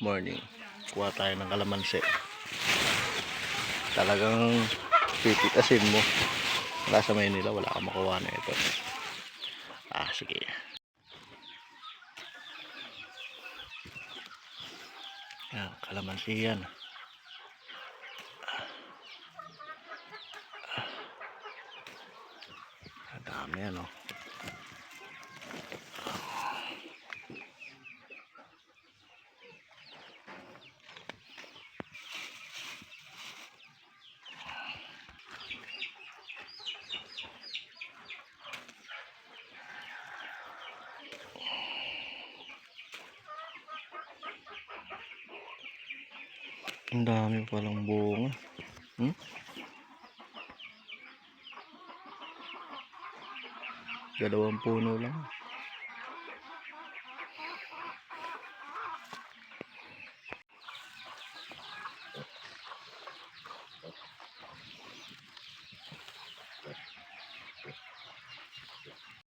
Morning. Kuha tayo ng kalamansi. Talagang pipitasin mo. Wala sa Maynila, wala kang makuha na ito. Sige. Yan, kalamansi yan. Dami yan, oh. Ang dami palang bunga. Dalawang puno lang.